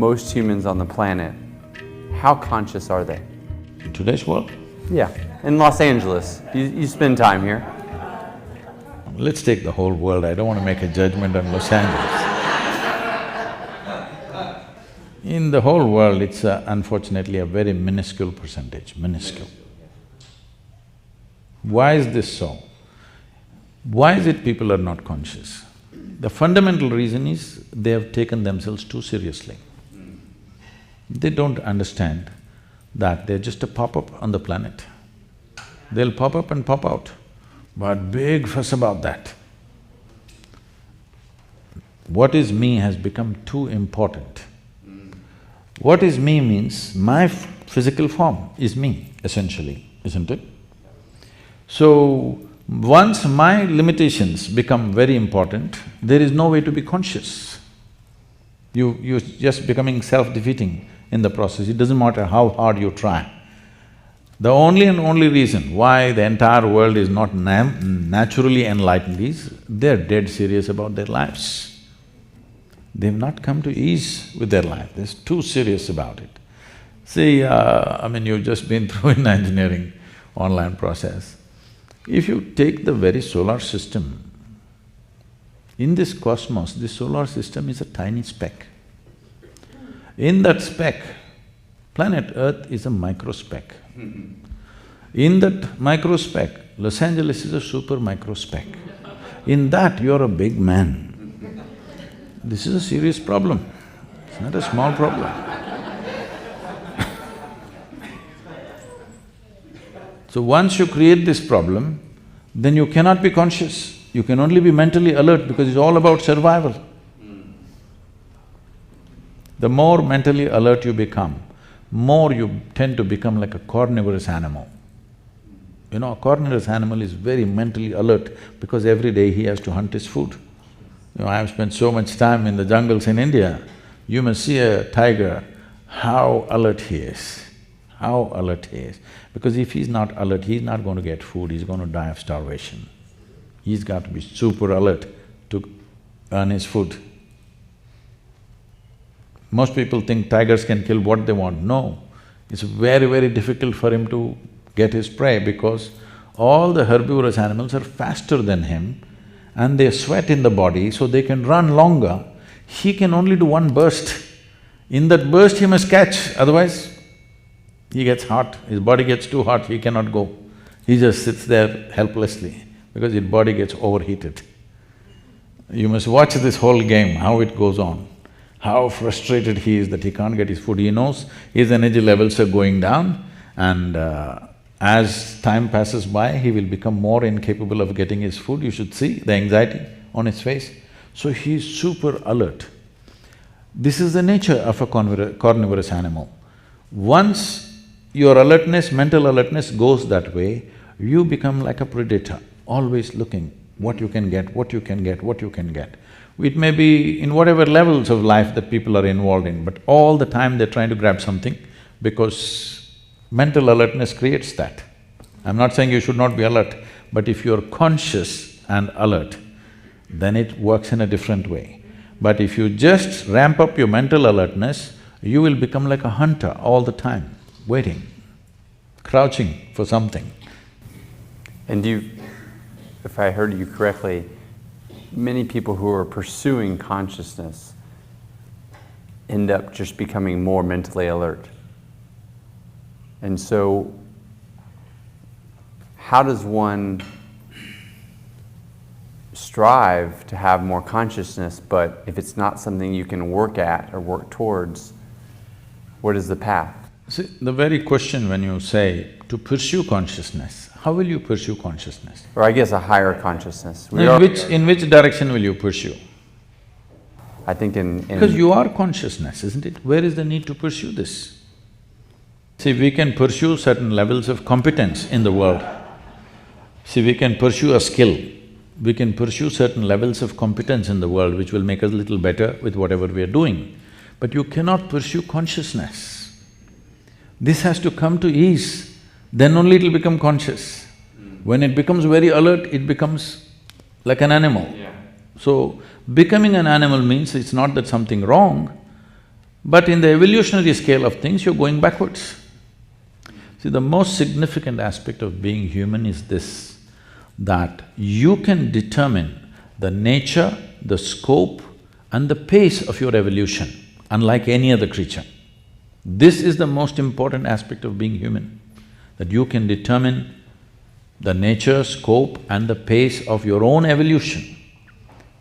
most humans on the planet, how conscious are they? In today's world? Yeah, in Los Angeles. You spend time here. Let's take the whole world, I don't want to make a judgment on Los Angeles. In the whole world, it's unfortunately a very minuscule percentage, minuscule. Why is this so? Why is it people are not conscious? The fundamental reason is they have taken themselves too seriously. They don't understand that they're just a pop-up on the planet. They'll pop up and pop out, but big fuss about that. What is me has become too important. What is me means my physical form is me, essentially, isn't it? So, once my limitations become very important, there is no way to be conscious. You're just becoming self-defeating in the process, it doesn't matter how hard you try. The only and only reason why the entire world is not naturally enlightened is they're dead serious about their lives. They've not come to ease with their life, they're too serious about it. See, you've just been through an engineering online process. If you take the very solar system, in this cosmos, this solar system is a tiny speck. In that speck, planet Earth is a micro speck. In that micro speck, Los Angeles is a super micro speck. In that, you're a big man. This is a serious problem, it's not a small problem. So once you create this problem, then you cannot be conscious, you can only be mentally alert because it's all about survival. The more mentally alert you become, more you tend to become like a carnivorous animal. You know, a carnivorous animal is very mentally alert because every day he has to hunt his food. You know, I have spent so much time in the jungles in India, you must see a tiger, how alert he is, how alert he is. Because if he's not alert, he's not going to get food, he's going to die of starvation. He's got to be super alert to earn his food. Most people think tigers can kill what they want. No, it's very, very difficult for him to get his prey because all the herbivorous animals are faster than him and they sweat in the body, so they can run longer. He can only do one burst. In that burst he must catch, otherwise he gets hot, his body gets too hot, he cannot go. He just sits there helplessly because his body gets overheated. You must watch this whole game, how it goes on, how frustrated he is that he can't get his food. He knows his energy levels are going down and as time passes by, he will become more incapable of getting his food. You should see the anxiety on his face. So he is super alert. This is the nature of a carnivorous animal. Once your alertness, mental alertness goes that way, you become like a predator, always looking what you can get, what you can get, what you can get. It may be in whatever levels of life that people are involved in, but all the time they're trying to grab something because mental alertness creates that. I'm not saying you should not be alert, but if you're conscious and alert, then it works in a different way. But if you just ramp up your mental alertness, you will become like a hunter all the time, waiting, crouching for something. And if I heard you correctly, many people who are pursuing consciousness end up just becoming more mentally alert. And so, how does one strive to have more consciousness, but if it's not something you can work at or work towards, what is the path? See, the very question when you say to pursue consciousness, how will you pursue consciousness? Or I guess a higher consciousness. In which direction will you pursue? I think in… Because you are consciousness, isn't it? Where is the need to pursue this? See, we can pursue certain levels of competence in the world. See, we can pursue a skill, we can pursue certain levels of competence in the world which will make us a little better with whatever we are doing. But you cannot pursue consciousness. This has to come to ease, then only it'll become conscious. When it becomes very alert, it becomes like an animal. So, becoming an animal means it's not that something wrong, But in the evolutionary scale of things, you're going backwards. See, the most significant aspect of being human is this, that you can determine the nature, the scope and the pace of your evolution, unlike any other creature. This is the most important aspect of being human, that you can determine the nature, scope and the pace of your own evolution,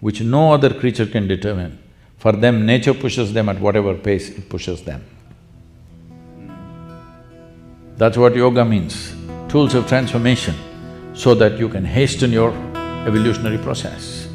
which no other creature can determine. For them, nature pushes them at whatever pace it pushes them. That's what yoga means, tools of transformation, so that you can hasten your evolutionary process.